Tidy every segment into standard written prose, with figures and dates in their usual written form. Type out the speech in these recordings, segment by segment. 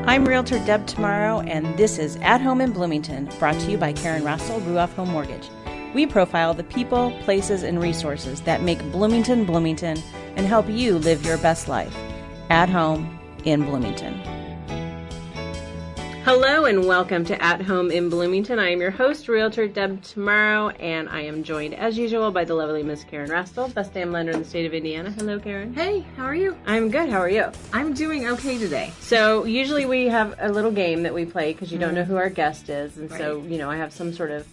I'm Realtor Deb Tomorrow, and this is At Home in Bloomington, brought to you by Karen Russell, Ruoff Home Mortgage. We profile the people, places, and resources that make Bloomington, Bloomington, and help you live your best life. At Home in Bloomington. Hello and welcome to At Home in Bloomington. I am your host, Realtor Deb Tomorrow, and I am joined, as usual, by the lovely Miss Karen Russell, best damn lender in the state of Indiana. Hello, Karen. Hey, how are you? I'm good. How are you? I'm doing okay today. So usually we have a little game that we play because you don't know who our guest is, and so, Right. you know, I have some sort of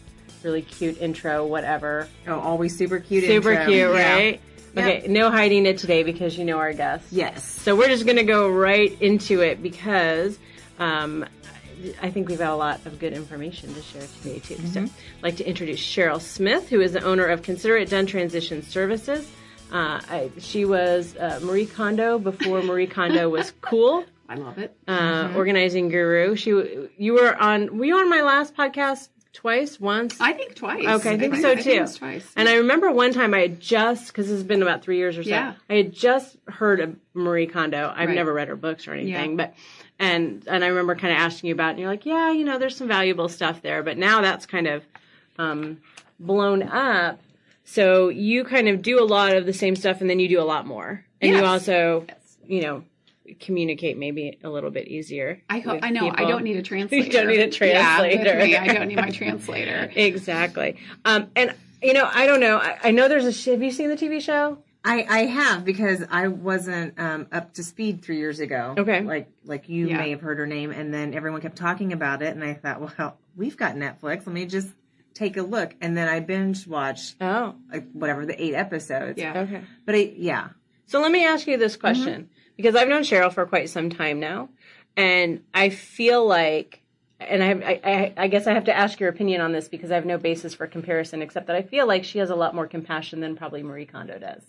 really cute intro, whatever. Oh, always super cute Super intro. cute, Yeah. right? Okay, no hiding it today because you know our guest. Yes. So we're just going to go right into it because I think we've got a lot of good information to share today, too. So I'd like to introduce Cheryl Smith, who is the owner of Consider Done Transition Services. She was Marie Kondo before Marie Kondo was cool. I love it. Organizing guru. You were on my last podcast once? I think twice. Okay, I think so too. I think it was twice. And I remember one time I had just, because this has been about 3 years or so, Yeah. I had just heard of Marie Kondo. I've Right. never read her books or anything, Yeah. but and I remember kind of asking you about it, and you're like, yeah, you know, there's some valuable stuff there, but now that's kind of blown up. So you kind of do a lot of the same stuff, and then you do a lot more, and you Yes. also, Yes. you know, communicate maybe a little bit easier. I know. with I people. don't need a translator. You don't need a translator. Yeah, with me, I don't need my translator. Exactly. And, you know, I don't know. I know there's have you seen the TV show? I have, because I wasn't up to speed 3 years ago. Okay. Like you Yeah. may have heard her name, and then everyone kept talking about it, and I thought, well, we've got Netflix. Let me just take a look. And then I binge watched Oh, the 8 episodes. Yeah. okay. But So let me ask you this question, because I've known Cheryl for quite some time now, and I feel like, and I guess I have to ask your opinion on this because I have no basis for comparison, except that I feel like she has a lot more compassion than probably Marie Kondo does.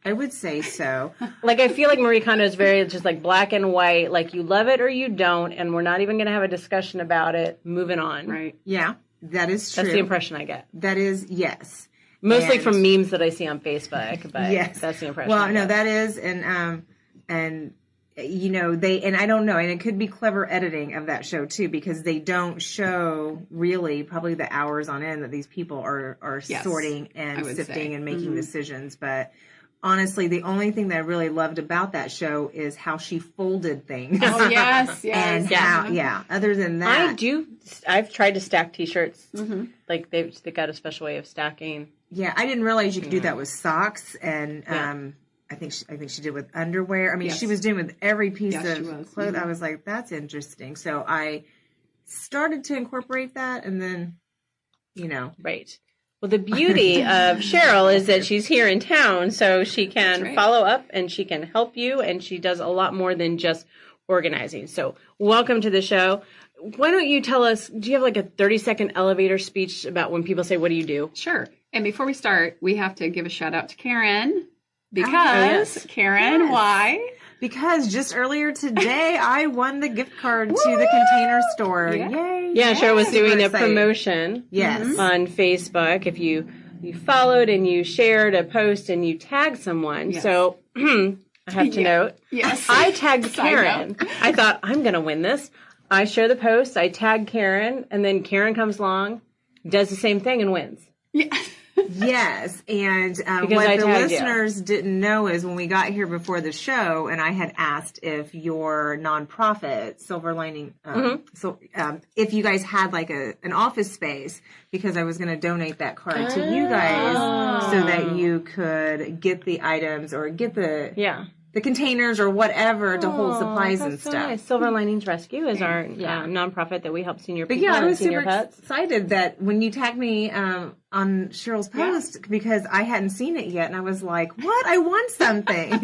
I would say so. Like, I feel like Marie Kondo is very just like black and white, like you love it or you don't, and we're not even going to have a discussion about it, moving on. Right. Yeah, that is true. That's the impression I get. That is, yes. Mostly And- from memes that I see on Facebook, but Yes. that's the impression. Well, I no, get. that is, and you know, and I don't know, and it could be clever editing of that show too, because they don't show really probably the hours on end that these people are Yes, sorting I and would sifting say. and making decisions. But honestly, the only thing that I really loved about that show is how she folded things. Oh, yes, yes. And how, other than that, I've tried to stack T-shirts. Like they got a special way of stacking. yeah, I didn't realize you could do that with socks, and I think she did with underwear. I mean, Yes. she was doing with every piece Yes, she of was. clothes. I was like, that's interesting. So I started to incorporate that, and then, you know, Right. Well, the beauty of Cheryl is that she's here in town, so she can That's right. follow up and she can help you, and she does a lot more than just organizing. So welcome to the show. Why don't you tell us, do you have like a 30-second elevator speech about when people say, what do you do? Sure. And before we start, we have to give a shout out to Karen, because yes. Karen, Yes. why? because just earlier today, I won the gift card to the Container Store. Yeah. Yay. Yeah, Cheryl was Super doing a excited. promotion Yes. on Facebook. If you followed and you shared a post and you tagged someone. Yes. So I have to note, Yes. I tagged Side Karen. note. I thought, I'm going to win this. I share the post, I tag Karen, and then Karen comes along, does the same thing, and wins. Yeah. Yes, and Because I what the tagged you. listeners didn't know is when we got here before the show, and I had asked if your nonprofit, Silver Lining, if you guys had like an office space, because I was going to donate that card to you guys so that you could get the items or get the Yeah. containers or whatever to hold supplies and That's so stuff. nice. Silver Linings Rescue is our nonprofit that we help senior But people yeah, I and was senior super pets. excited that when you tagged me on Cheryl's post, because I hadn't seen it yet, and I was like, "What? I won something!"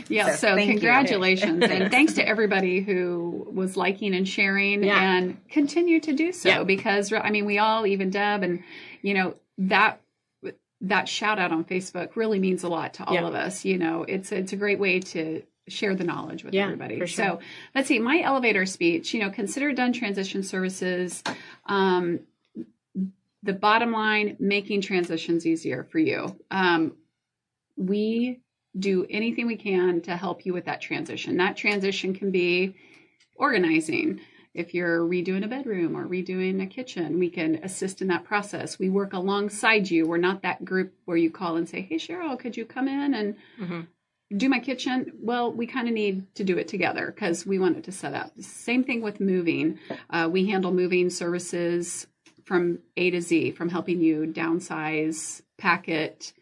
Yeah, So so thank you. congratulations. And thanks to everybody who was liking and sharing and continue to do so, because, I mean, we all, even Deb, and, you know, that shout out on Facebook really means a lot to all of us. You know, it's a great way to share the knowledge with everybody. For sure. So let's see, my elevator speech, you know, Consider Done Transition Services. The bottom line, making transitions easier for you. We do anything we can to help you with that transition. That transition can be organizing. If you're redoing a bedroom or redoing a kitchen, we can assist in that process. We work alongside you. We're not that group where you call and say, hey, Cheryl, could you come in and do my kitchen? Well, we kind of need to do it together because we want it to set up. Same thing with moving. We handle moving services from A to Z, from helping you downsize, pack it,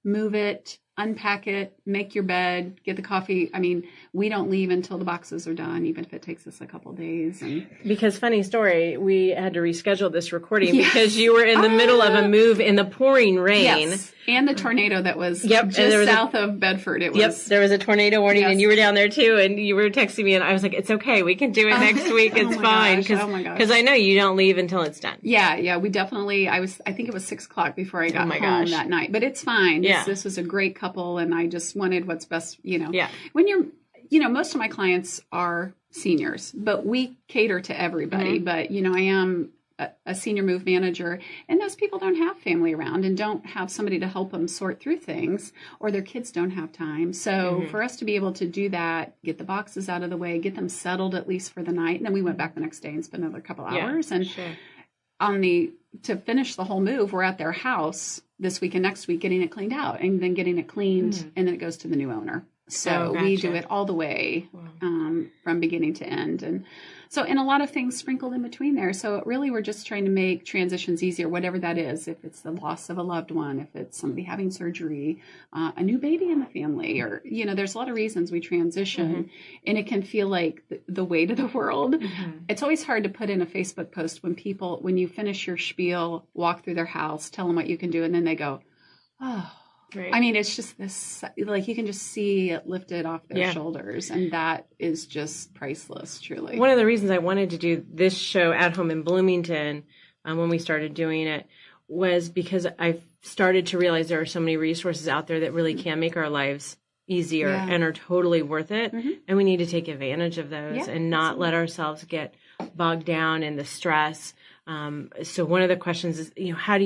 move it, unpack it, make your bed, get the coffee. I mean, we don't leave until the boxes are done, even if it takes us a couple of days. And because funny story, we had to reschedule this recording because you were in the middle of a move in the pouring rain. Yes. And the tornado that was just south of Bedford. It was. There was a tornado warning, and you were down there too, and you were texting me, and I was like, it's okay, we can do it next week, it's fine, because I know you don't leave until it's done. Yeah, we definitely, I think it was 6:00 before I got home that night, but it's fine. This was a great couple, and I just wanted what's best, when you're, most of my clients are seniors, but we cater to everybody, but, I am a senior move manager, and those people don't have family around and don't have somebody to help them sort through things, or their kids don't have time. So for us to be able to do that, get the boxes out of the way, get them settled at least for the night, and then we went back the next day and spent another couple hours. And to finish the whole move, we're at their house this week and next week getting it cleaned out, and then getting it cleaned, and then it goes to the new owner. So we do it all the way from beginning to end. And a lot of things sprinkled in between there. So really, we're just trying to make transitions easier, whatever that is. If it's the loss of a loved one, if it's somebody having surgery, a new baby in the family, or, there's a lot of reasons we transition, and it can feel like the weight of the world. It's always hard to put in a Facebook post when you finish your spiel, walk through their house, tell them what you can do, and then they go, oh. Right. I mean, it's just this, like, you can just see it lifted off their shoulders, and that is just priceless, truly. One of the reasons I wanted to do this show at home in Bloomington when we started doing it was because I started to realize there are so many resources out there that really can make our lives easier and are totally worth it. And we need to take advantage of those and not let ourselves get bogged down in the stress. So one of the questions is, how do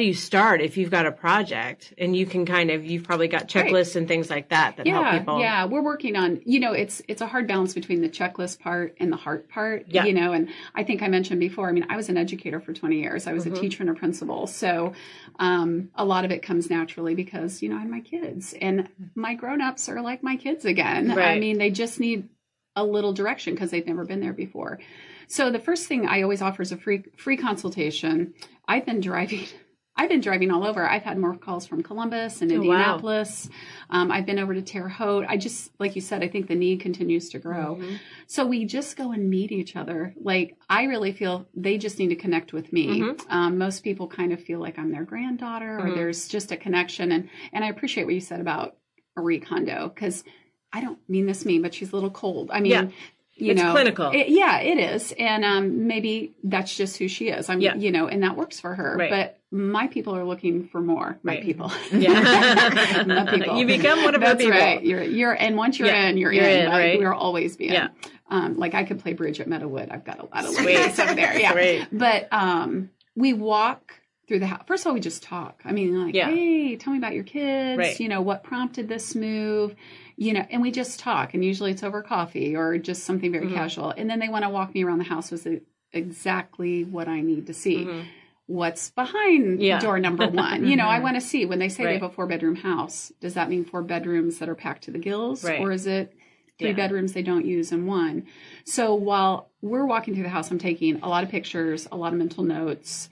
you start if you've got a project and you can you've probably got checklists and things like that help people? Yeah, we're working on, it's a hard balance between the checklist part and the heart part, and I think I mentioned before, I was an educator for 20 years. I was a teacher and a principal. So a lot of it comes naturally because, I have my kids, and my grown-ups are like my kids again. Right. They just need a little direction because they've never been there before. So the first thing I always offer is a free consultation. I've been driving all over. I've had more calls from Columbus and Indianapolis. Wow. I've been over to Terre Haute. I just, like you said, I think the need continues to grow. So we just go and meet each other. Like, I really feel they just need to connect with me. Most people kind of feel like I'm their granddaughter, or there's just a connection. And I appreciate what you said about Marie Kondo, because I don't mean this mean, but she's a little cold. It's clinical. It is. And maybe that's just who she is. And that works for her. Right. But my people are looking for more. My people. Yeah. My people. You become one of our people. That's right. And once you're in, you're in. Right? We're always being. Yeah. Like, I could play bridge at Meadowood. I've got a lot of space over there. Yeah. Right. But we walk through the house. First of all, we just talk. Hey, tell me about your kids. Right. What prompted this move? And we just talk, and usually it's over coffee or just something very casual. And then they want to walk me around the house with exactly what I need to see. What's behind door number one? I want to see, when they say they have a 4-bedroom house, does that mean 4 bedrooms that are packed to the gills? Right. Or is it 3 bedrooms they don't use in one? So while we're walking through the house, I'm taking a lot of pictures, a lot of mental notes,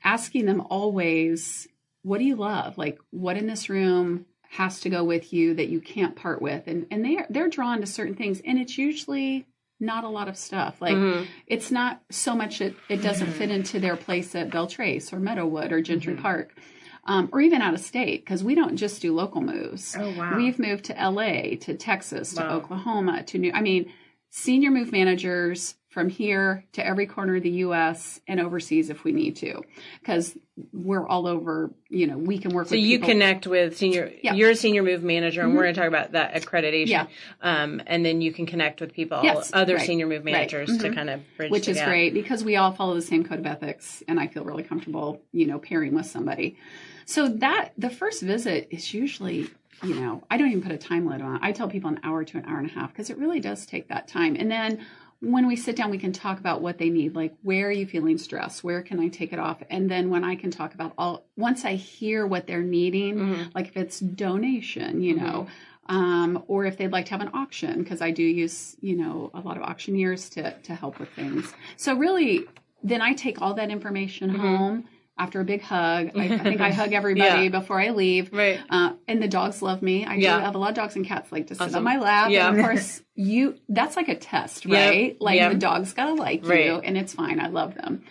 asking them always, what do you love? Like, what in this room has to go with you that you can't part with? And they're drawn to certain things, and it's usually not a lot of stuff. Like, it's not so much it doesn't fit into their place at Beltrace or Meadowood or Gentry Park, or even out of state, because we don't just do local moves. Oh, wow. We've moved to LA, to Texas, to Oklahoma, to senior move managers from here to every corner of the U.S. and overseas if we need to, because we're all over, we can work with people. So you connect with you're a senior move manager, and we're going to talk about that accreditation. Yeah. And then you can connect with people, other senior move managers to kind of bridge Which the is gap. Great, because we all follow the same code of ethics, and I feel really comfortable, pairing with somebody. So the first visit is usually I don't even put a time limit on it. I tell people an hour to an hour and a half because it really does take that time. And then when we sit down, we can talk about what they need. Like, where are you feeling stressed? Where can I take it off? And then when I can talk about once I hear what they're needing, like if it's donation, or if they'd like to have an auction, because I do use, a lot of auctioneers to help with things. So really, then I take all that information home after a big hug. I think I hug everybody before I leave. Right. And the dogs love me. I do have a lot of dogs and cats like to sit on my lap. Yeah. And of course, that's like a test, right? Yep. Like the dog's got to like you, and it's fine. I love them.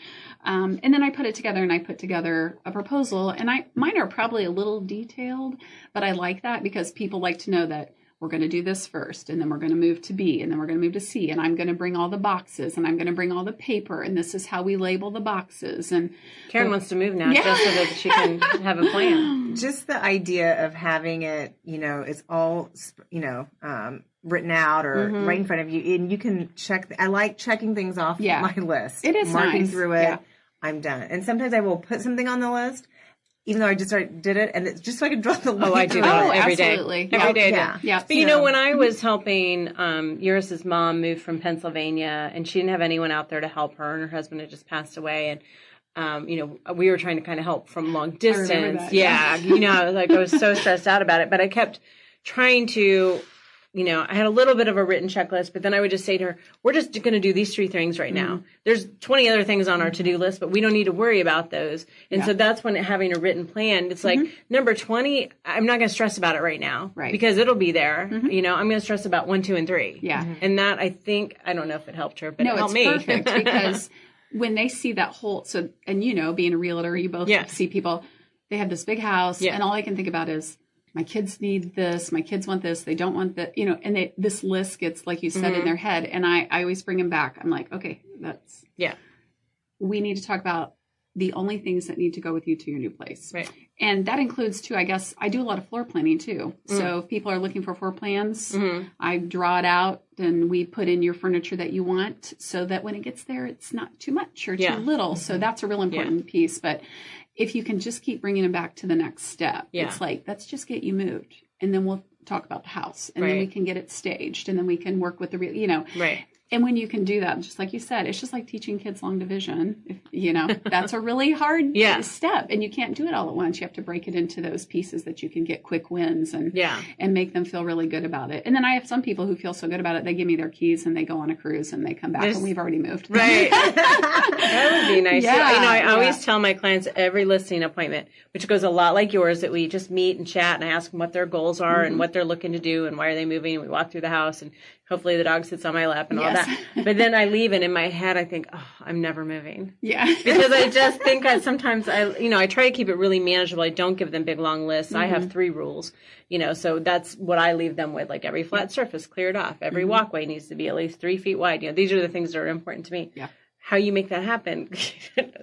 And then I put it together, and I put together a proposal. And mine are probably a little detailed, but I like that because people like to know that we're going to do this first, and then we're going to move to B, and then we're going to move to C, and I'm going to bring all the boxes, and I'm going to bring all the paper, and this is how we label the boxes. And Karen wants to move now just so that she can have a plan. Just the idea of having it, it's all, written out or right in front of you, and you can check. I like checking things off my list. It is marking nice. through it. Yeah. I'm done. And sometimes I will put something on the list, even though I just did it, and it's just so I can draw the line. Oh, I do that every day. Absolutely. Every day. Yeah. But when I was helping Eurus's mom move from Pennsylvania, and she didn't have anyone out there to help her, and her husband had just passed away, and we were trying to kind of help from long distance. I was so stressed out about it, but I kept trying to. I had a little bit of a written checklist, but then I would just say to her, we're just going to do these 3 things right now. There's 20 other things on our to-do list, but we don't need to worry about those. And so that's when having a written plan, it's like number 20, I'm not going to stress about it right now because it'll be there. I'm going to stress about 1, 2, and 3. Yeah. And that I don't know if it helped her, but it helped me. No, it's perfect because when they see that whole, being a realtor, you both see people, they have this big house and all I can think about is, my kids need this. My kids want this. They don't want that, and this list gets, like you said, in their head. And I always bring them back. I'm like, okay, we need to talk about the only things that need to go with you to your new place. Right. And that includes too, I guess, I do a lot of floor planning too. So if people are looking for floor plans, I draw it out and we put in your furniture that you want so that when it gets there, it's not too much or too little. So that's a real important piece. But if you can just keep bringing them back to the next step, it's like, let's just get you moved and then we'll talk about the house and then we can get it staged and then we can work with the Right. And when you can do that, just like you said, it's just like teaching kids long division. That's a really hard step and you can't do it all at once. You have to break it into those pieces that you can get quick wins and make them feel really good about it. And then I have some people who feel so good about it. They give me their keys and they go on a cruise and they come back and we've already moved. Right. That would be nice. Yeah, I always tell my clients every listing appointment, which goes a lot like yours, that we just meet and chat and I ask them what their goals are and what they're looking to do and why are they moving. And we walk through the house and hopefully the dog sits on my lap and all that. But then I leave and in my head I think, I'm never moving. Yeah. Because I just think sometimes I try to keep it really manageable. I don't give them big long lists. I have 3 rules, so that's what I leave them with. Like every flat surface cleared off. Every walkway needs to be at least 3 feet wide. these are the things that are important to me. Yeah. How you make that happen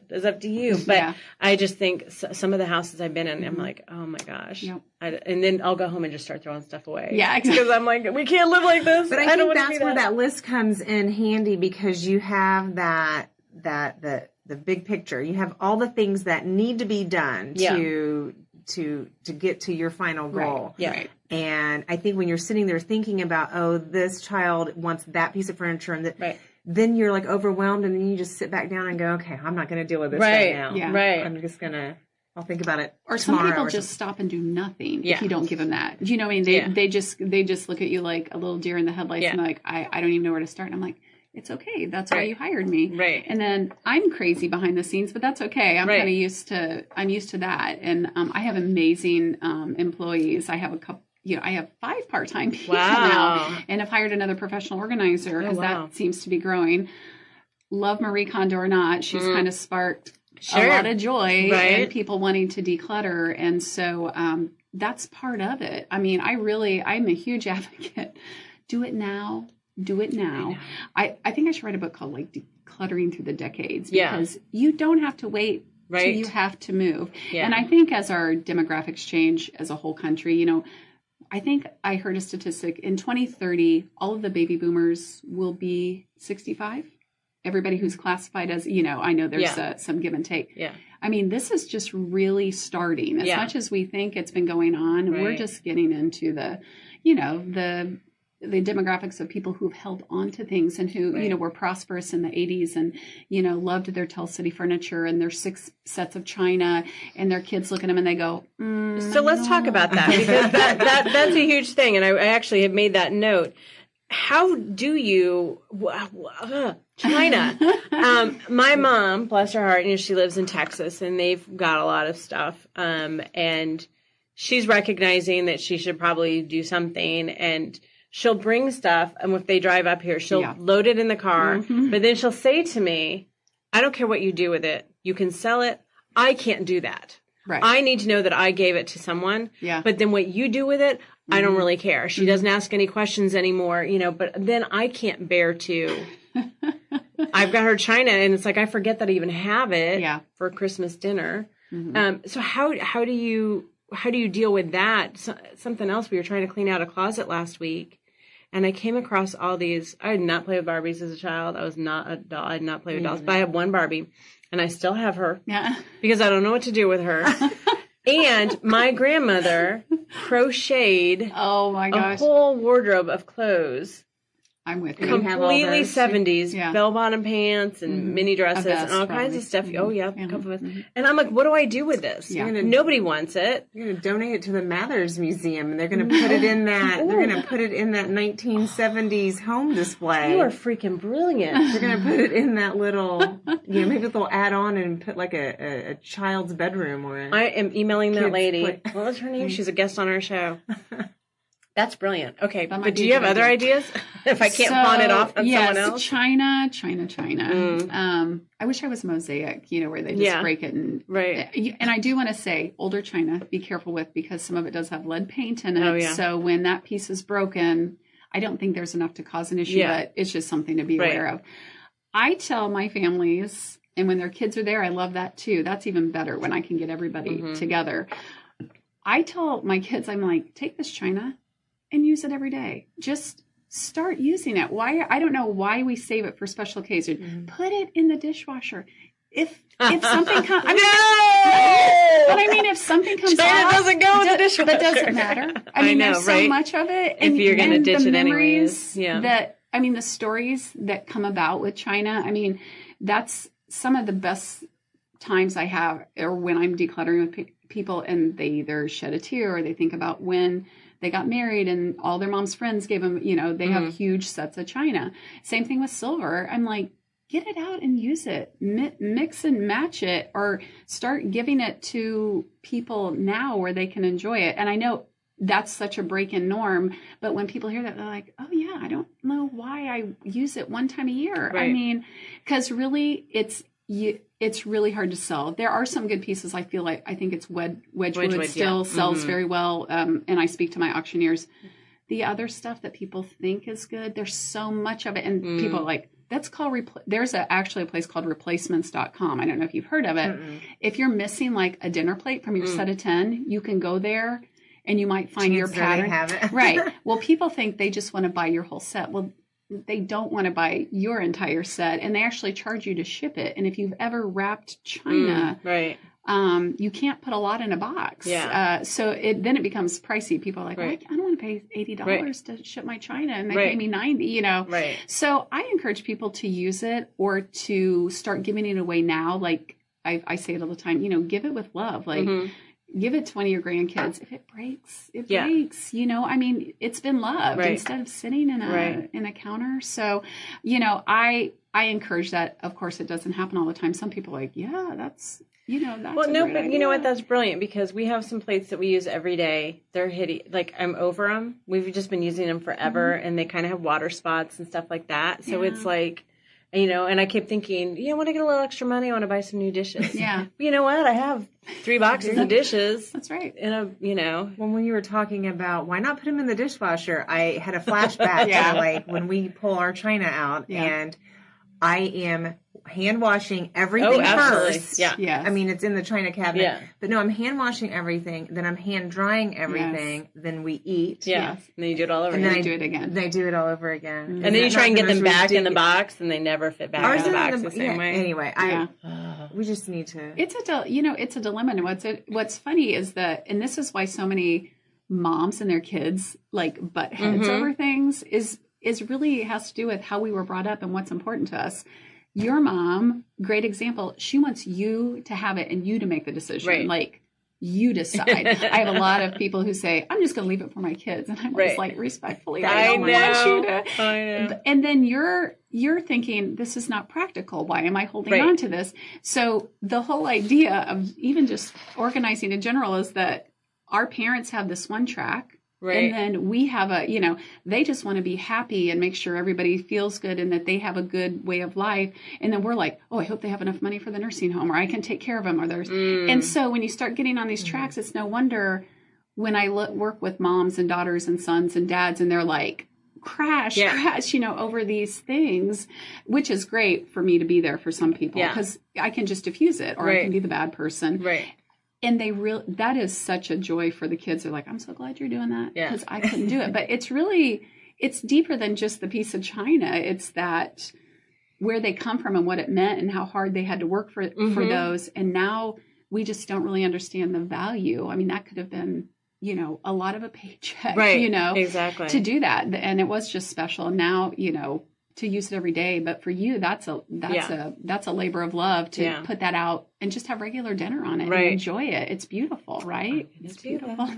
is up to you. But I just think some of the houses I've been in, I'm like, oh my gosh. Yep. And then I'll go home and just start throwing stuff away. Yeah, exactly. Because I'm like, we can't live like this. But I think that's where that list comes in handy because you have the big picture. You have all the things that need to be done to get to your final goal. Right. Yeah. Right. And I think when you're sitting there thinking about, this child wants that piece of furniture and that. Right. Then you're like overwhelmed and then you just sit back down and go, okay, I'm not going to deal with this right now. Yeah. Right. I'm just going to, I'll think about it. Or some people just stop and do nothing if you don't give them that. Do you know what I mean? They just look at you like a little deer in the headlights and like, I don't even know where to start. And I'm like, it's okay. That's why you hired me. Right. And then I'm crazy behind the scenes, but that's okay. I'm kind of used to that. And I have amazing employees. I have a couple. I have 5 part-time people now and have hired another professional organizer because that seems to be growing. Love Marie Kondo or not, she's kind of sparked a lot of joy and people wanting to declutter. And so that's part of it. I mean, I'm a huge advocate. Do it now. Do it now. I think I should write a book called like Decluttering Through the Decades because you don't have to wait till you have to move. Yeah. And I think as our demographics change as a whole country, I think I heard a statistic in 2030, all of the baby boomers will be 65. Everybody who's classified as, I know there's some give and take. Yeah. I mean, this is just really starting. As much as we think it's been going on, we're just getting into the, you know, the demographics of people who've held on to things and who, you know, were prosperous in the 80s and, you know, loved their Tell City furniture and their 6 sets of china, and their kids look at them and they go, So let's talk about that, because that's a huge thing. And I actually have made that note. How do you, China? My mom, bless her heart, you know, she lives in Texas and they've got a lot of stuff. And she's recognizing that she should probably do something, and she'll bring stuff, and if they drive up here, she'll load it in the car. But then she'll say to me, I don't care what you do with it. You can sell it. I can't do that. Right. I need to know that I gave it to someone. Yeah. But then what you do with it, I don't really care. She doesn't ask any questions anymore, you know, but then I can't bear to. I've got her china, and it's like I forget that I even have it for Christmas dinner. So how do you deal with that? Something else, we were trying to clean out a closet last week, and I came across all these. I did not play with Barbies as a child. I was not a doll. I did not play with dolls, but I have one Barbie, and I still have her because I don't know what to do with her. And my grandmother crocheted a whole wardrobe of clothes. I'm with you. Completely 70s, bell-bottom pants and mini dresses and all kinds of stuff. Oh, yeah. And I'm like, what do I do with this? Nobody wants it. You're going to donate it to the Mathers Museum, and they're going to put it in that. They're going to put it in that 1970s home display. You are freaking brilliant. They're going to put it in that little, maybe they'll add on and put like a child's bedroom or. I am emailing that lady. What was her name? She's a guest on our show. That's brilliant. Okay, but do you have other ideas? If I can't pawn it off on someone else? China. I wish I was Mosaic, where they just break it. And I do want to say, older China, be careful with, because some of it does have lead paint in it. Oh, yeah. So when that piece is broken, I don't think there's enough to cause an issue, but it's just something to be aware of. I tell my families, and when their kids are there, I love that too. That's even better when I can get everybody together. I tell my kids, I'm like, take this china and use it every day. Just start using it. Why? I don't know why we save it for special occasions. Put it in the dishwasher. If something comes, if something comes out, doesn't go in the dishwasher. That doesn't matter. I mean, there's so much of it. And, if you're going to ditch it anyways, the stories that come about with China. I mean, that's some of the best times I have, or when I'm decluttering with people, and they either shed a tear or they think about when they got married and all their mom's friends gave them, they have huge sets of china. Same thing with silver. I'm like, get it out and use it. Mix and match it, or start giving it to people now where they can enjoy it. And I know that's such a break in norm, but when people hear that, they're like, oh yeah, I don't know why I use it one time a year. Right. I mean, because really it's really hard to sell. There are some good pieces. I think it's Wedgwood still sells very well. And I speak to my auctioneers. The other stuff that people think is good, there's so much of it. And people are like, that's called, there's actually a place called replacements.com. I don't know if you've heard of it. If you're missing like a dinner plate from your set of 10, you can go there and you might find your pattern. Have it. Right. Well, people think they just want to buy your whole set. Well, they don't want to buy your entire set, and they actually charge you to ship it. And if you've ever wrapped china, you can't put a lot in a box. So then it becomes pricey. People are like, well, I don't want to pay $80 to ship my china, and they pay me $90. So I encourage people to use it, or to start giving it away now. Like I say it all the time, give it with love. Like, give it to one of your grandkids. If it breaks, it breaks. I mean, it's been loved instead of sitting in a counter. So, I encourage that. Of course, it doesn't happen all the time. Some people are like, that's that's but you know what? That's brilliant, because we have some plates that we use every day. They're hideous. Like, I'm over them. We've just been using them forever, and they kind of have water spots and stuff like that. So it's like, and I kept thinking, when I get a little extra money, I want to buy some new dishes. But you know what? I have 3 boxes of dishes. That's right. Well, when you were talking about why not put them in the dishwasher, I had a flashback to like when we pull our china out, and I am hand washing everything first. I mean, it's in the china cabinet. But no, I'm hand washing everything. Then I'm hand drying everything. Then we eat. And then you do it all over again. And then do it again. They do it all over again. And then you try and get them back in the box, and they never fit back in the box the same way. Anyway, We just need to. It's a dilemma. And what's funny is that, and this is why so many moms and their kids like butt heads over things is really has to do with how we were brought up and what's important to us. Your mom, great example. She wants you to have it and you to make the decision. Right. Like, you decide. I have a lot of people who say, I'm just going to leave it for my kids. And I'm always like, respectfully, I don't want you to. I know. And then you're thinking, this is not practical. Why am I holding on to this? So the whole idea of even just organizing in general is that our parents have this one track. Right. And then we have they just want to be happy and make sure everybody feels good and that they have a good way of life. And then we're like, oh, I hope they have enough money for the nursing home, or I can take care of them, or there's. And so when you start getting on these tracks, it's no wonder when I work with moms and daughters and sons and dads, and they're like, crash, over these things, which is great for me to be there for some people because I can just diffuse it, or I can be the bad person. Right. And that is such a joy for the kids. They're like, I'm so glad you're doing that because I couldn't do it. But it's deeper than just the piece of china. It's that where they come from and what it meant and how hard they had to work for those. And now we just don't really understand the value. I mean, that could have been, a lot of a paycheck, exactly, to do that. And it was just special. And now, to use it every day. But for you, that's a labor of love to put that out and just have regular dinner on it and enjoy it. It's beautiful, right? It's beautiful.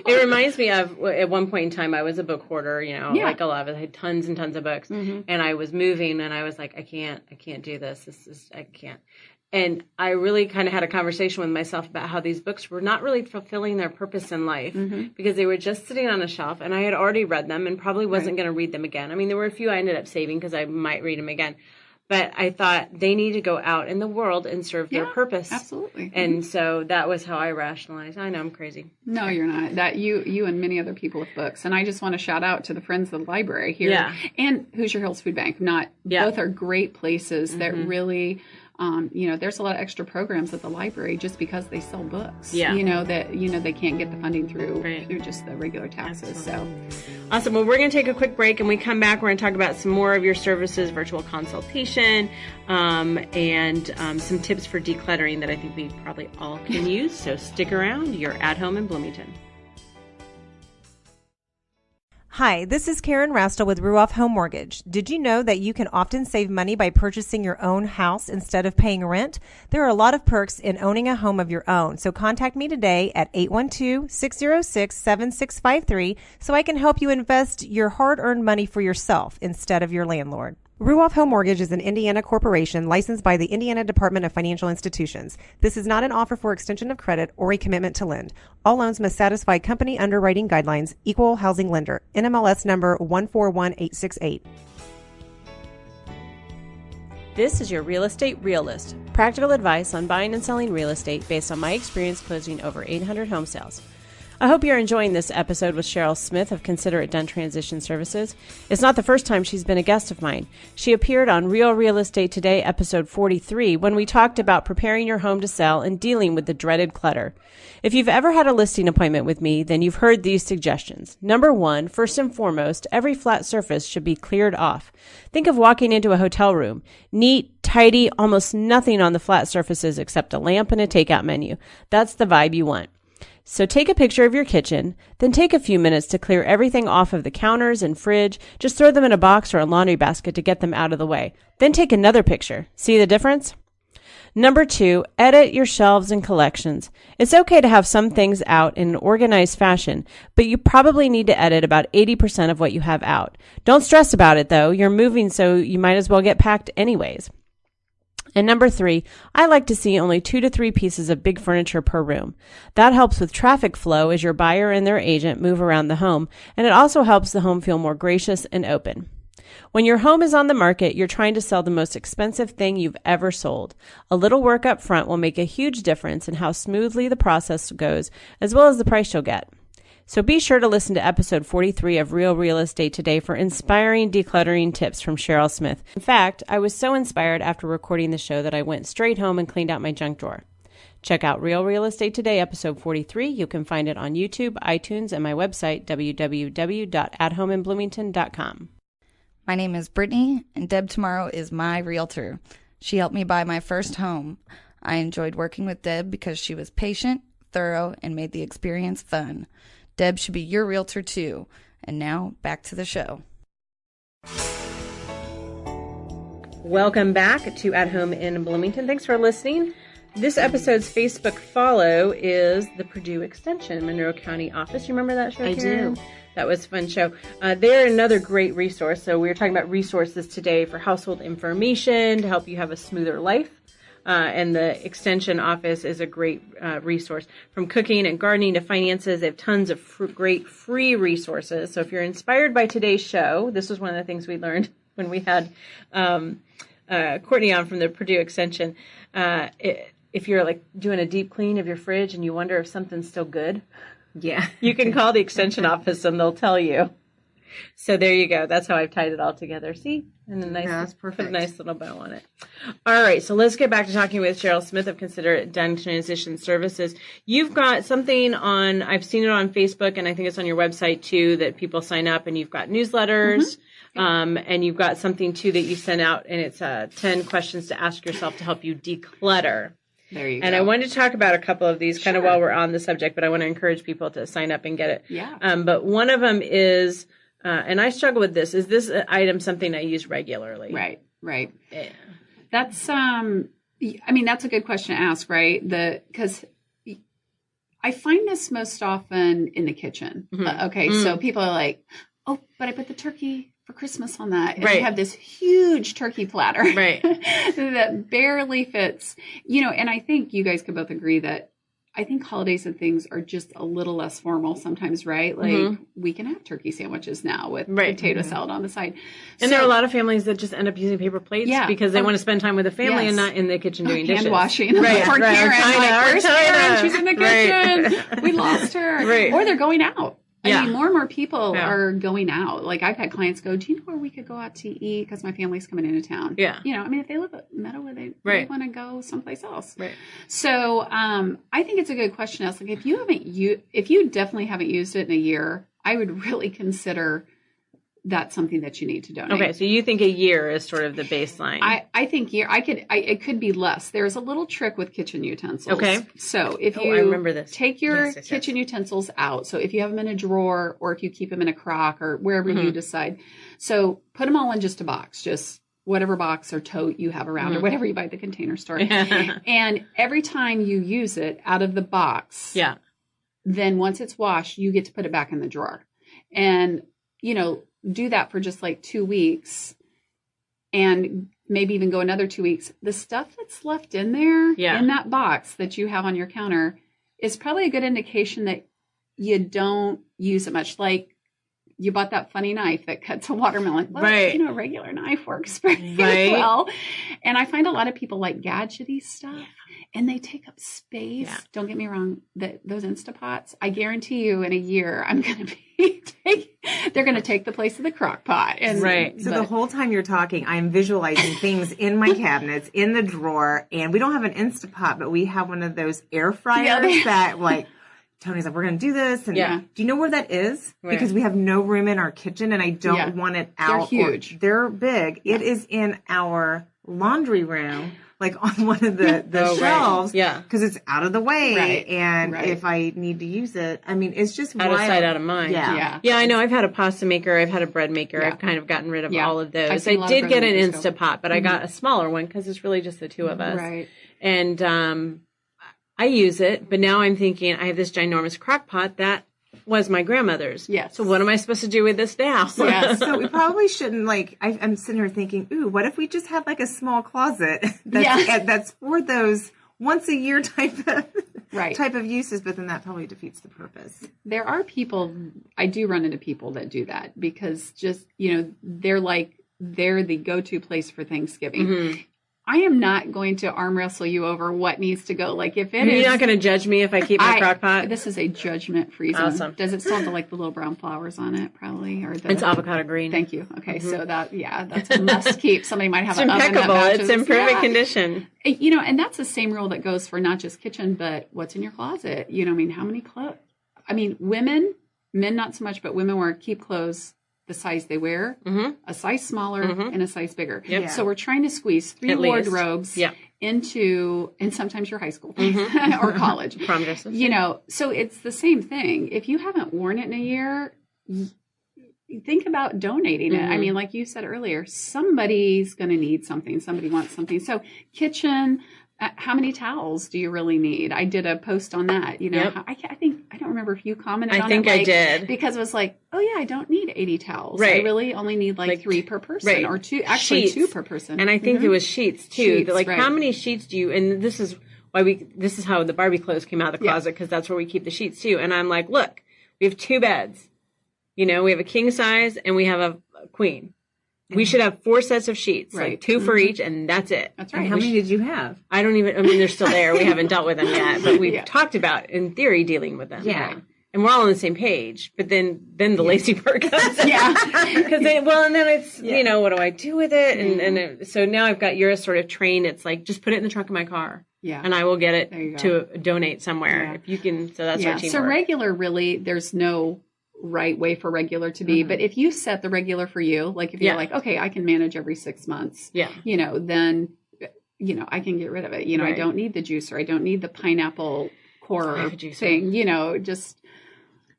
It reminds me of at one point in time, I was a book hoarder, like a lot of I had tons and tons of books, and I was moving, and I was like, I can't do this. I can't. And I really kind of had a conversation with myself about how these books were not really fulfilling their purpose in life because they were just sitting on a shelf, and I had already read them and probably wasn't going to read them again. I mean, there were a few I ended up saving because I might read them again. But I thought they need to go out in the world and serve their purpose. Absolutely. And so that was how I rationalized. I know I'm crazy. No, you're not. That you and many other people with books. And I just want to shout out to the Friends of the Library here and Hoosier Hills Food Bank. Both are great places that really... there's a lot of extra programs at the library just because they sell books. They can't get the funding through just the regular taxes. Absolutely. So awesome. Well, we're going to take a quick break, and we come back. We're going to talk about some more of your services, virtual consultation, and some tips for decluttering that I think we probably all can use. So stick around. You're at home in Bloomington. Hi, this is Karen Rastel with Ruoff Home Mortgage. Did you know that you can often save money by purchasing your own house instead of paying rent? There are a lot of perks in owning a home of your own, so contact me today at 812-606-7653 so I can help you invest your hard-earned money for yourself instead of your landlord. Ruoff Home Mortgage is an Indiana corporation licensed by the Indiana Department of Financial Institutions. This is not an offer for extension of credit or a commitment to lend. All loans must satisfy company underwriting guidelines. Equal housing lender. NMLS number 141868. This is your Real Estate Realist. Practical advice on buying and selling real estate based on my experience closing over 800 home sales. I hope you're enjoying this episode with Cheryl Smith of Consider Done Transition Services. It's not the first time she's been a guest of mine. She appeared on Real Estate Today, episode 43, when we talked about preparing your home to sell and dealing with the dreaded clutter. If you've ever had a listing appointment with me, then you've heard these suggestions. Number one, first and foremost, every flat surface should be cleared off. Think of walking into a hotel room. Neat, tidy, almost nothing on the flat surfaces except a lamp and a takeout menu. That's the vibe you want. So take a picture of your kitchen, then take a few minutes to clear everything off of the counters and fridge. Just throw them in a box or a laundry basket to get them out of the way. Then take another picture. See the difference? Number two, edit your shelves and collections. It's okay to have some things out in an organized fashion, but you probably need to edit about 80% of what you have out. Don't stress about it though. You're moving, so you might as well get packed anyways. And number three, I like to see only 2 to 3 pieces of big furniture per room. That helps with traffic flow as your buyer and their agent move around the home, and it also helps the home feel more gracious and open. When your home is on the market, you're trying to sell the most expensive thing you've ever sold. A little work up front will make a huge difference in how smoothly the process goes, as well as the price you'll get. So be sure to listen to episode 43 of Real Estate Today for inspiring decluttering tips from Cheryl Smith. In fact, I was so inspired after recording the show that I went straight home and cleaned out my junk drawer. Check out Real Estate Today, episode 43. You can find it on YouTube, iTunes, and my website, www.athomeinbloomington.com. My name is Brittany, and Deb Tomorrow is my realtor. She helped me buy my first home. I enjoyed working with Deb because she was patient, thorough, and made the experience fun. Deb should be your realtor too. And now, back to the show. Welcome back to At Home in Bloomington. Thanks for listening. This episode's Facebook follow is the Purdue Extension Monroe County office. You remember that show, Karen? I do. That was a fun show. They're another great resource. So we were talking about resources today for household information to help you have a smoother life. And the Extension office is a great resource. From cooking and gardening to finances, they have tons of great free resources. So if you're inspired by today's show, this was one of the things we learned when we had Courtney on from the Purdue Extension. If you're like doing a deep clean of your fridge and you wonder if something's still good, you can call the Extension office and they'll tell you. So there you go. That's how I've tied it all together. See? And that's perfect. Put a nice little bow on it. All right. So let's get back to talking with Cheryl Smith of Consider Done Transition Services. You've got something on, I've seen it on Facebook and I think it's on your website too, that people sign up and you've got newsletters. And you've got something too that you send out and it's 10 questions to ask yourself to help you declutter. There you go. And I wanted to talk about a couple of these kind of while we're on the subject, but I want to encourage people to sign up and get it. Yeah. But one of them is, and I struggle with this, is this item something I use regularly? Right. Yeah. That's, that's a good question to ask, right? Because I find this most often in the kitchen. So people are like, oh, but I put the turkey for Christmas on that. And I have this huge turkey platter that barely fits, and I think you guys could both agree that I think holidays and things are just a little less formal sometimes, right? Like we can have turkey sandwiches now with potato salad on the side. And there are a lot of families that just end up using paper plates because they want to spend time with the family and not in the kitchen doing dishes. Hand washing. Poor Karen. Where's Karen? She's in the kitchen. We lost her. Or they're going out. I mean, more and more people are going out. Like I've had clients go, do you know where we could go out to eat? Because my family's coming into town. Yeah. If they live at Meadowood, they want to go someplace else. Right. So I think it's a good question to ask. Like if you definitely haven't used it in a year, I would really consider that's something that you need to donate. Okay, so you think a year is sort of the baseline. I think it could be less. There's a little trick with kitchen utensils. Okay. So if you I remember this. Take your kitchen utensils out. So if you have them in a drawer or if you keep them in a crock or wherever you decide. So put them all in just a box, just whatever box or tote you have around or whatever you buy at the Container Store. And every time you use it out of the box, then once it's washed, you get to put it back in the drawer. And, do that for just like 2 weeks and maybe even go another 2 weeks. The stuff that's left in there in that box that you have on your counter is probably a good indication that you don't use it much. Like you bought that funny knife that cuts a watermelon. Well, a regular knife works pretty well. And I find a lot of people like gadgety stuff and they take up space. Yeah. Don't get me wrong. Those Instapots, I guarantee you in a year, I'm going to be they're going to take the place of the crock pot. And, So the whole time you're talking, I'm visualizing things in my cabinets, in the drawer, and we don't have an Instapot, but we have one of those air fryers that like, Tony's like, we're going to do this. And do you know where that is? Because we have no room in our kitchen and I don't want it out. They're huge. They're big. Yeah. It is in our laundry room, like on one of the shelves. Yeah. Because it's out of the way. And if I need to use it, I mean, it's just out of sight, out of mind. Yeah, I know. I've had a pasta maker. I've had a bread maker. I've kind of gotten rid of all of those. I did get an Instapot, but I got a smaller one because it's really just the two of us. Right. And I use it, but now I'm thinking I have this ginormous crock pot that was my grandmother's. Yes. So what am I supposed to do with this now? So we probably shouldn't I'm sitting here thinking, ooh, what if we just had like a small closet that's for those once a year type of uses, but then that probably defeats the purpose. There are people, I do run into people that do that because just, they're the go-to place for Thanksgiving. Mm-hmm. I am not going to arm wrestle you over what needs to go. Like if it is, you're not going to judge me if I keep my crock pot. This is a judgment-free zone. Awesome. Does it still have the little brown flowers on it? Probably, it's avocado green. Thank you. Okay, so that's a must keep. Somebody might have an oven that matches. It's in perfect condition. And that's the same rule that goes for not just kitchen, but what's in your closet. How many clothes? Men not so much, but women keep clothes the size they wear, a size smaller, and a size bigger. Yep. So we're trying to squeeze 3 wardrobes into, and sometimes your high school or college, prom dresses. You know, so it's the same thing. If you haven't worn it in a year, think about donating it. I mean, like you said earlier, somebody's going to need something. Somebody wants something. So kitchen, how many towels do you really need? I did a post on that. You know, I don't remember if you commented on it. I think I did. Because it was like, oh yeah, I don't need 80 towels. Right. I really only need like 3 per person or 2, actually sheets. 2 per person. And I think it was sheets too. Sheets, how many sheets do you, and this is how the Barbie clothes came out of the closet, because that's where we keep the sheets too. And I'm like, look, we have 2 beds. You know, we have a king size and we have a queen. We should have 4 sets of sheets, like 2 for each, and that's it. That's right. And how many did you have? I mean, they're still there. We haven't dealt with them yet, but we've talked about, in theory, dealing with them. Yeah. Right? And we're all on the same page, but then the lazy part comes. Yeah. Because and then it's, you know, what do I do with it? So now I've got yours sort of trained. It's like, just put it in the trunk of my car. Yeah. And I will get it to donate somewhere. If you can, so that's our teamwork. So regular, really, there's no right way for regular to be. But if you set the regular for you, like if you're like, okay, I can manage every 6 months, you know, then, you know, I can get rid of it. You know, I don't need the juicer. I don't need the pineapple core thing, you know, just.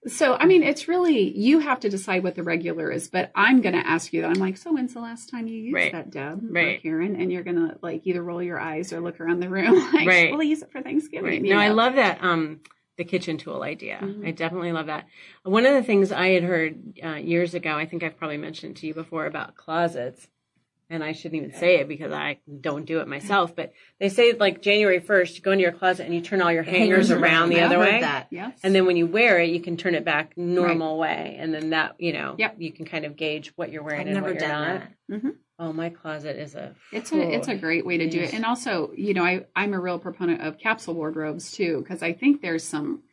So, I mean, it's really, you have to decide what the regular is, but I'm going to ask you that. I'm like, so when's the last time you used that, Deb or Karen? And you're going to like either roll your eyes or look around the room like, well, use it for Thanksgiving. No, I love that. The kitchen tool idea. I definitely love that. One of the things I had heard years ago, I think I've probably mentioned to you before, about closets, and I shouldn't even say it because I don't do it myself, but they say like January 1st, you go into your closet and you turn all your hangers around the other way. And then when you wear it, you can turn it back normal way. And then that, you know, you can kind of gauge what you're wearing and what you're not. Oh, my closet is it's a great way to do it. And also, you know, I'm a real proponent of capsule wardrobes too, because I think there's some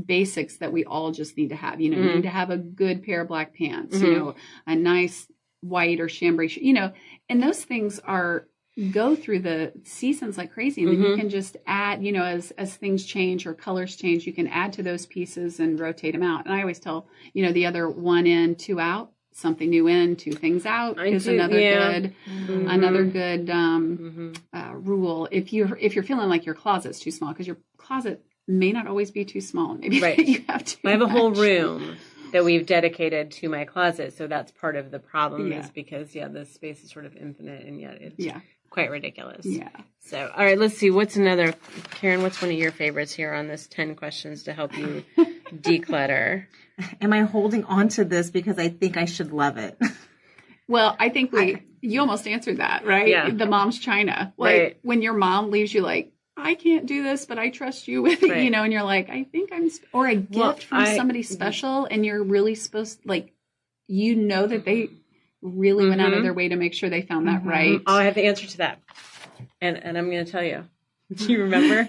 basics that we all just need to have. You know, you need to have a good pair of black pants, you know, a nice white or chambray, you know, and those things go through the seasons like crazy. And then you can just add, you know, as things change or colors change, you can add to those pieces and rotate them out. And I always tell, you know, the other 1 in, 2 out. Something new in, 2 things out is another good rule. If you're feeling like your closet's too small, because your closet may not always be too small. Maybe you have to. I have a whole room that we've dedicated to my closet, so that's part of the problem is because the space is sort of infinite, and yet it's quite ridiculous. Yeah. So all right, let's see. What's another, Karen? What's one of your favorites here on this 10 questions to help you declutter? Am I holding on to this because I think I should love it? Well, I think you almost answered that, right? Yeah. The mom's china. Like when your mom leaves you like, I can't do this, but I trust you with it, you know, and you're like, I think or a gift from somebody special, and you're really supposed, like, you know that they really went out of their way to make sure they found that right. Oh, I have the answer to that. And I'm going to tell you. Do you remember?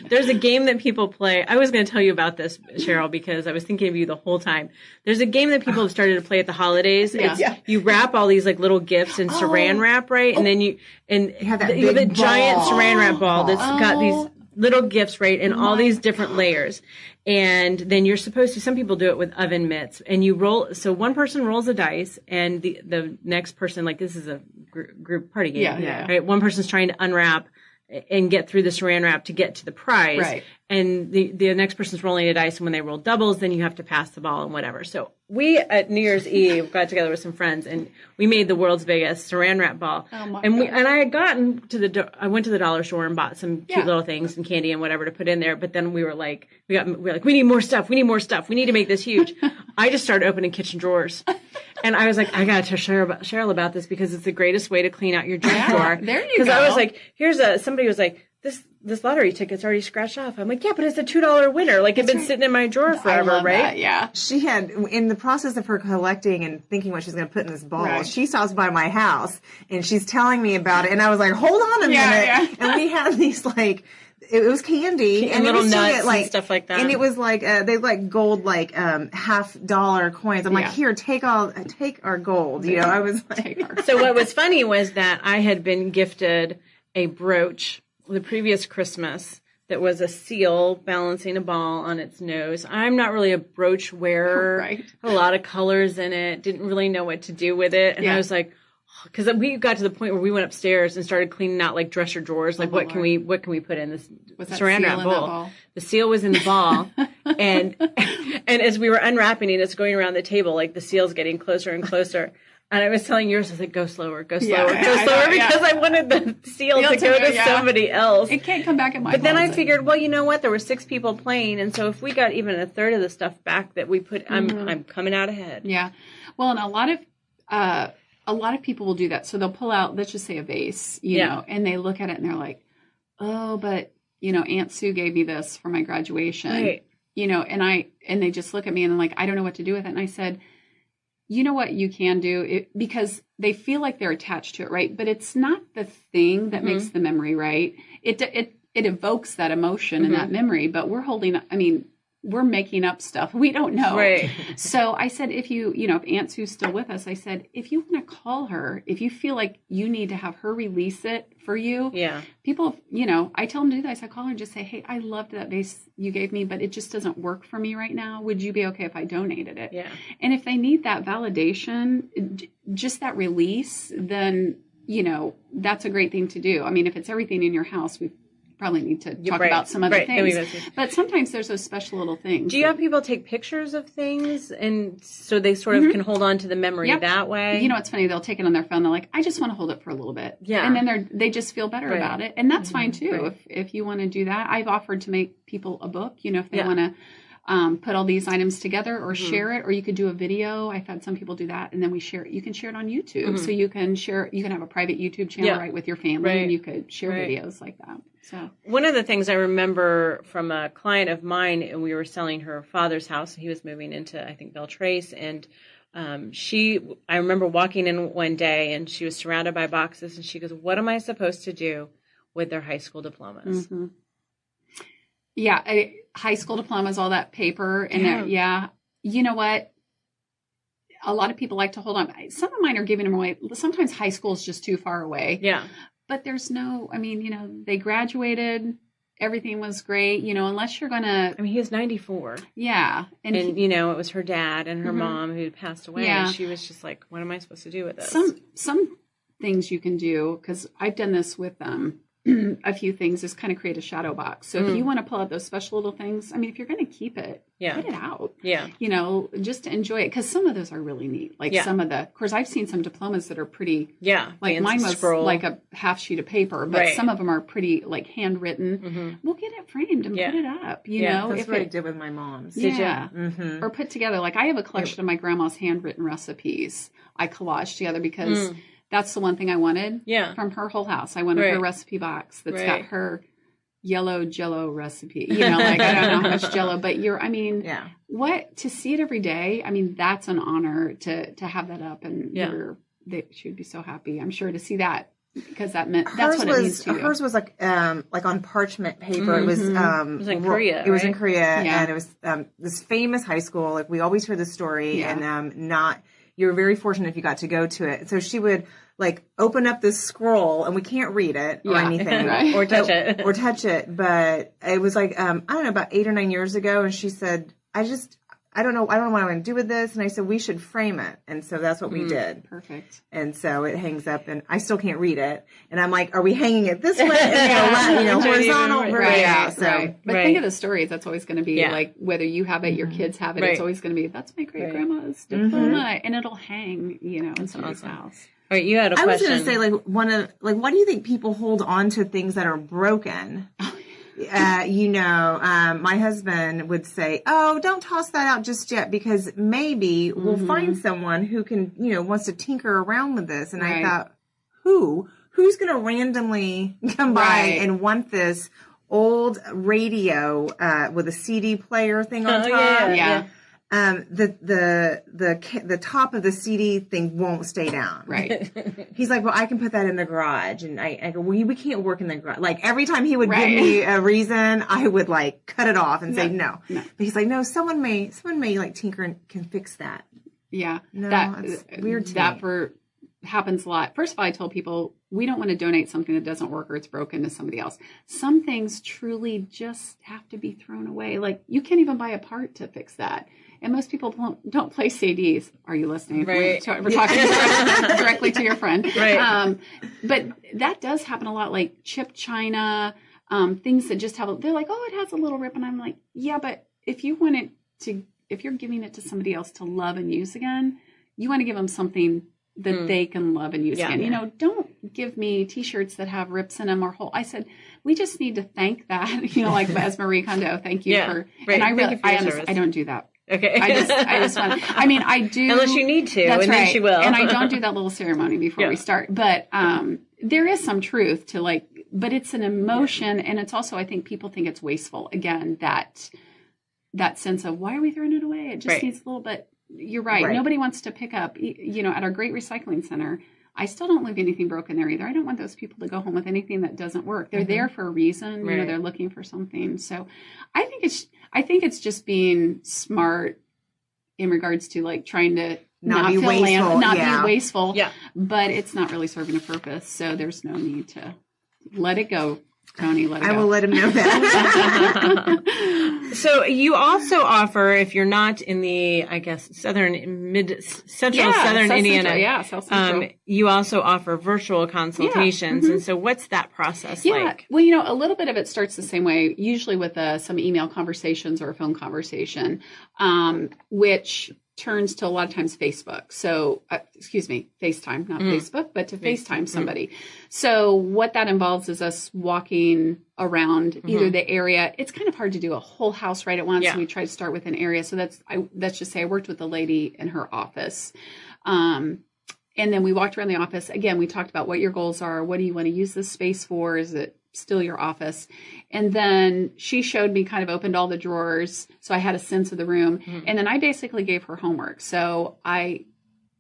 There's a game that people play. I was going to tell you about this, Cheryl, because I was thinking of you the whole time. There's a game that people have started to play at the holidays. You wrap all these like little gifts in saran wrap, right? And then you have a giant saran wrap ball that's got these little gifts, right? And all these different layers. And then you're supposed to, some people do it with oven mitts, and you roll. So one person rolls a dice, and the next person, like this is a group party game, right? One person's trying to unwrap and get through the saran wrap to get to the prize. Right. And the next person's rolling a dice, and when they roll doubles, then you have to pass the ball and whatever. So we, at New Year's Eve, got together with some friends, and we made the world's biggest saran wrap ball. Oh my God. I had gotten I went to the dollar store and bought some cute little things and candy and whatever to put in there. But then we were like, we need more stuff. We need more stuff. We need to make this huge. I just started opening kitchen drawers. And I was like, I got to tell Cheryl about this because it's the greatest way to clean out your junk drawer. There you go. Because I was like, somebody was like, this lottery ticket's already scratched off. I'm like, yeah, but it's a $2 winner. Like, it's been sitting in my drawer forever, right? Yeah. She had, in the process of her collecting and thinking what she's going to put in this ball, she stops by my house and she's telling me about it. And I was like, hold on a minute. Yeah. And we had these like, it was candy and little nuts and stuff like that. And it was like, they like gold, like, $50 coins. I'm like, here, take our gold. You know, I was like. So what was funny was that I had been gifted a brooch the previous Christmas that was a seal balancing a ball on its nose. I'm not really a brooch wearer. Right. Had a lot of colors in it. Didn't really know what to do with it. And I was like, because we got to the point where we went upstairs and started cleaning out like dresser drawers. Like, what can we put in this saran wrap bowl? The seal was in the ball, and as we were unwrapping it, it's going around the table, like the seal's getting closer and closer. And I was telling yours, I was like, go slower, because I wanted the seal to go to somebody else. It can't come back in my But then I figured, well, you know what? There were 6 people playing, and so if we got even a third of the stuff back that we put, I'm coming out ahead. Yeah. Well, and a lot of people will do that. So they'll pull out, let's just say a vase, you know, and they look at it and they're like, oh, but, you know, Aunt Sue gave me this for my graduation. Right. You know, and they just look at me and they're like, I don't know what to do with it. And I said, you know what you can do, because they feel like they're attached to it, right? But it's not the thing that makes the memory, right? It evokes that emotion and that memory, but we're making up stuff. We don't know. Right. So I said, if Aunt Sue's still with us, I said, if you want to call her, if you feel like you need to have her release it for you, people, you know, I tell them to do that. I said, call her and just say, hey, I loved that vase you gave me, but it just doesn't work for me right now. Would you be okay if I donated it? Yeah. And if they need that validation, just that release, then, you know, that's a great thing to do. I mean, if it's everything in your house, we probably need to talk about some other things. But sometimes there's those special little things. Do you have people take pictures of things, and so they sort of can hold on to the memory that way? You know, it's funny. They'll take it on their phone. They're like, I just want to hold it for a little bit. Yeah. And then they just feel better about it. And that's fine too. If you want to do that. I've offered to make people a book, you know, if they want to put all these items together or share it, or you could do a video. I've had some people do that, and then we share it. You can share it on YouTube. So you can share, you can have a private YouTube channel right with your family, and you could share videos like that. So one of the things I remember from a client of mine, and we were selling her father's house, he was moving into, I think, Beltrace, and I remember walking in one day and she was surrounded by boxes, and she goes, what am I supposed to do with their high school diplomas? Yeah. High school diplomas, all that paper and you know what? A lot of people like to hold on. Some of mine are giving them away. Sometimes high school is just too far away. Yeah. But there's no, I mean, you know, they graduated, everything was great, you know, unless you're going to. I mean, he was 94. Yeah. And you know, it was her dad and her mom who passed away. Yeah. And she was just like, what am I supposed to do with this? Some things you can do, because I've done this with a few things, is kind of create a shadow box. So if you want to pull out those special little things, I mean, if you're going to keep it, put it out. Yeah. You know, just to enjoy it. Because some of those are really neat. Like some of of course, I've seen some diplomas that are pretty. Yeah. Like mine was like a half sheet of paper, but some of them are pretty like handwritten. We'll get it framed and put it up. You know, that's what I did with my mom's. Yeah. Or put together. Like I have a collection of my grandma's handwritten recipes. I collaged together because. That's the one thing I wanted from her whole house. I wanted her recipe box that's got her yellow Jell-O recipe. You know, like I don't know how much Jell-O, but to see it every day. I mean, that's an honor to have that up, and she would be so happy, I'm sure, to see that, because that meant that's what it means to you. Hers was like on parchment paper. It was in Korea. It was in Korea, and it was this famous high school. Like we always hear the story, and you're very fortunate if you got to go to it. So she would like open up this scroll, and we can't read it or anything, or touch it, but it was like I don't know, about 8 or 9 years ago, and she said, I don't know what I'm going to do with this. And I said, we should frame it. And so that's what we did. Perfect. And so it hangs up, and I still can't read it. And I'm like, are we hanging it this way? And, horizontal. But think of the stories. That's always going to be like, whether you have it, your kids have it, it's always going to be, that's my great grandma's diploma. And it'll hang, you know, in somebody's house. All right, you had a question. I was going to say, why do you think people hold on to things that are broken? My husband would say, oh, don't toss that out just yet, because maybe we'll find someone who can, wants to tinker around with this. And I thought, who's going to randomly come by and want this old radio with a CD player thing on top? Yeah. The top of the CD thing won't stay down. Right. He's like, well, I can put that in the garage. And I go, well, we can't work in the garage. Like every time he would give me a reason, I would like cut it off and say no. But he's like, no, someone may like tinker and can fix that. Yeah. No, that's weird to me. Happens a lot. First of all, I tell people, we don't want to donate something that doesn't work or it's broken to somebody else. Some things truly just have to be thrown away. Like you can't even buy a part to fix that. And most people don't play CDs. Are you listening? Right. We're talking directly to your friend. Right. But that does happen a lot, like chipped china, things that just they're like, oh, it has a little rip. And I'm like, yeah, but if you're giving it to somebody else to love and use again, you want to give them something that they can love and use again. You know, don't give me T-shirts that have rips in them or hole. I said, we just need to thank that, you know, like as Marie Kondo, thank you for, right. And I don't do that. Okay. I just want, I mean, I do. Unless you need to, that's and right. then she will. And I don't do that little ceremony before we start. But there is some truth to like, but it's an emotion. And it's also, I think people think it's wasteful. Again, that sense of why are we throwing it away? It just needs a little bit. You're right. Nobody wants to pick up, you know, at our great recycling center. I still don't leave anything broken there either. I don't want those people to go home with anything that doesn't work. They're there for a reason. You know, they're looking for something. So I think it's just being smart in regards to like trying to not be wasteful. Yeah. But it's not really serving a purpose. So there's no need to let it go. Tony, let it go. I will let him know that. So you also offer, if you're not in the, I guess, southern Indiana, South Central. You also offer virtual consultations. And so what's that process like? Well, you know, a little bit of it starts the same way, usually with some email conversations or a phone conversation, which turns to a lot of times Facebook. So, FaceTime, not Facebook, but to FaceTime somebody. So what that involves is us walking around either the area. It's kind of hard to do a whole house right at once. So we try to start with an area. So let's just say I worked with a lady in her office. And then we walked around the office. Again, we talked about what your goals are. What do you want to use this space for? Is it still your office? And then she showed me, kind of opened all the drawers. So I had a sense of the room. And then I basically gave her homework. So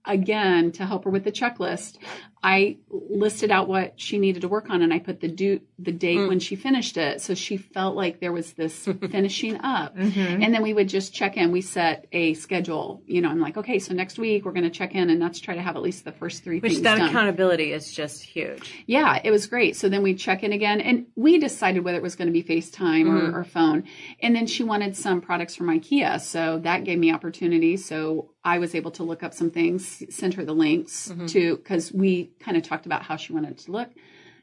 again, to help her with the checklist, I listed out what she needed to work on, and I put the date when she finished it. So she felt like there was this finishing up. And then we would just check in. We set a schedule. You know, I'm like, okay, so next week we're going to check in, and let's try to have at least the first 3 things done. Which that accountability is just huge. Yeah, it was great. So then we check in again, and we decided whether it was going to be FaceTime or phone. And then she wanted some products from IKEA. So that gave me opportunity. So I was able to look up some things, send her the links because we kind of talked about how she wanted it to look.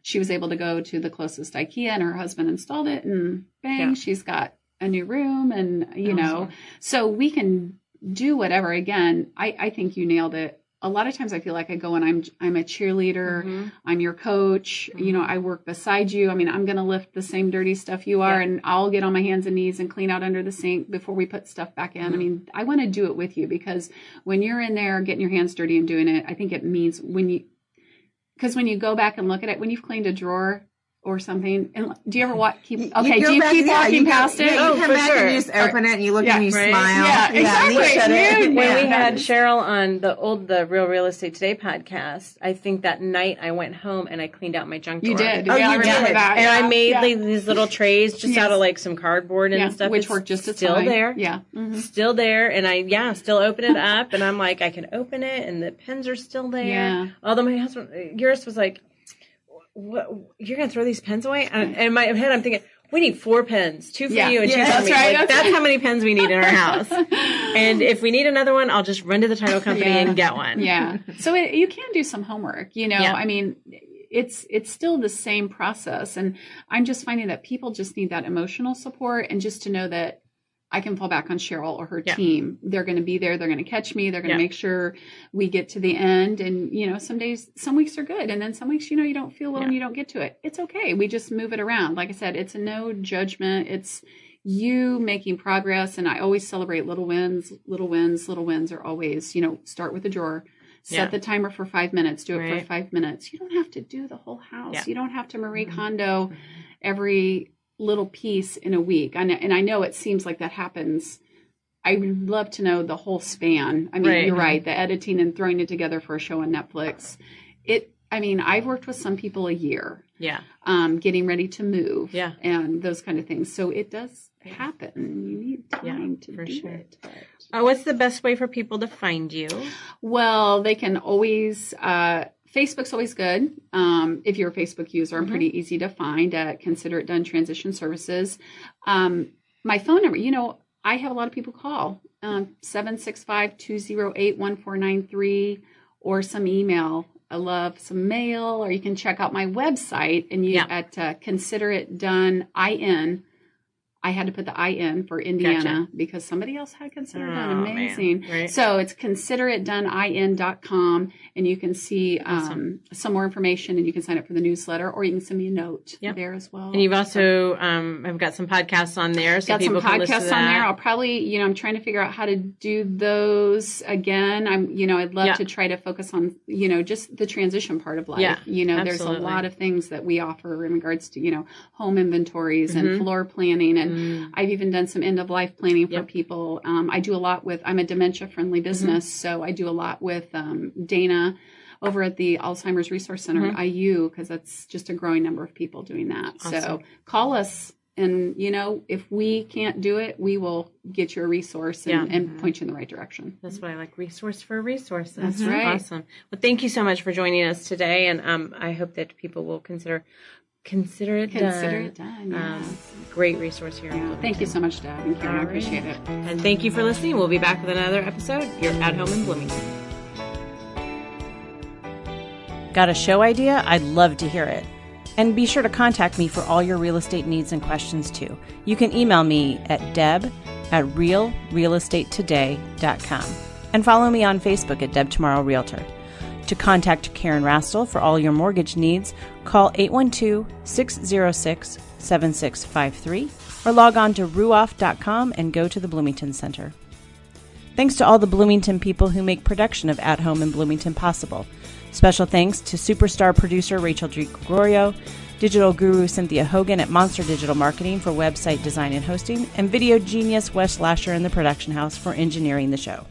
She was able to go to the closest IKEA, and her husband installed it, and bang, she's got a new room. And, you know, so we can do whatever. Again, I think you nailed it. A lot of times I feel like I go and I'm a cheerleader. I'm your coach. You know, I work beside you. I mean, I'm going to lift the same dirty stuff you are, and I'll get on my hands and knees and clean out under the sink before we put stuff back in. I mean, I want to do it with you, because when you're in there getting your hands dirty and doing it, I think it means because when you go back and look at it, when you've cleaned a drawer or something, and do you ever keep walking past it? You come back and you just open it and you look and you smile. Yeah, exactly. When we had Cheryl on the Real Real Estate Today podcast, I think that night I went home and I cleaned out my junk drawer. You did. I remember that. And I made like these little trays just out of like some cardboard and stuff. Which worked just as still there. Yeah. Still there. And I still open it up, and I'm like, I can open it, and the pens are still there. Yeah. Although my husband, yours was like, what, you're going to throw these pens away? And in my head, I'm thinking, we need 4 pens, 2 for you and 2 for me. That's how many pens we need in our house. And if we need another one, I'll just run to the title company and get one. Yeah. So you can do some homework, you know, I mean, it's still the same process. And I'm just finding that people just need that emotional support, and just to know that I can fall back on Cheryl or her team. They're going to be there. They're going to catch me. They're going to make sure we get to the end. And, you know, some weeks are good. And then some weeks, you know, you don't feel well and you don't get to it. It's okay. We just move it around. Like I said, it's a no judgment. It's you making progress. And I always celebrate little wins. Little wins are always, you know, start with a drawer. Set the timer for 5 minutes. Do it for 5 minutes. You don't have to do the whole house. Yeah. You don't have to Marie Kondo every little piece in a week. And I know it seems like that happens. I would love to know the whole span. I mean, you're right. The editing and throwing it together for a show on Netflix. I've worked with some people a year. Yeah. Getting ready to move. Yeah. And those kind of things. So it does happen. You need time to do it. But. What's the best way for people to find you? Well, they can always, Facebook's always good. If you're a Facebook user, I'm pretty easy to find at Consider It Done Transition Services. My phone number, you know, I have a lot of people call 765-208-1493 or some email. I love some mail, or you can check out my website and at Consider It Done IN. I had to put the IN for Indiana because somebody else had Consider It Done. Amazing. Right. So it's consideritdonein.com, and you can see some more information, and you can sign up for the newsletter, or you can send me a note there as well. And you've also I've got some podcasts on there, so got people some can listen to podcasts that. on there. I'll probably, I'm trying to figure out how to do those again. I'd love to try to focus on, just the transition part of life. Yeah, there's a lot of things that we offer in regards to, home inventories and floor planning, and I've even done some end-of-life planning for people. I do a lot with, I'm a dementia-friendly business, so I do a lot with Dana over at the Alzheimer's Resource Center at IU, because that's just a growing number of people doing that. Awesome. So call us, and, if we can't do it, we will get you a resource and point you in the right direction. That's what I like, resource for resources. That's right. Awesome. Well, thank you so much for joining us today, and I hope that people will consider it done. Yes. Great resource here. Yeah. Thank you so much, Deb and Karen. I appreciate it. And thank you for listening. We'll be back with another episode. You're at home in Bloomington. Got a show idea? I'd love to hear it. And be sure to contact me for all your real estate needs and questions too. You can email me at deb@realrealestatetoday.com and follow me on Facebook at Deb Tomorrow Realtor. To contact Karen Rastel for all your mortgage needs, call 812-606-7653 or log on to ruoff.com and go to the Bloomington Center. Thanks to all the Bloomington people who make production of At Home in Bloomington possible. Special thanks to superstar producer Rachel G. Gregorio, digital guru Cynthia Hogan at Monster Digital Marketing for website design and hosting, and video genius Wes Lasher in the production house for engineering the show.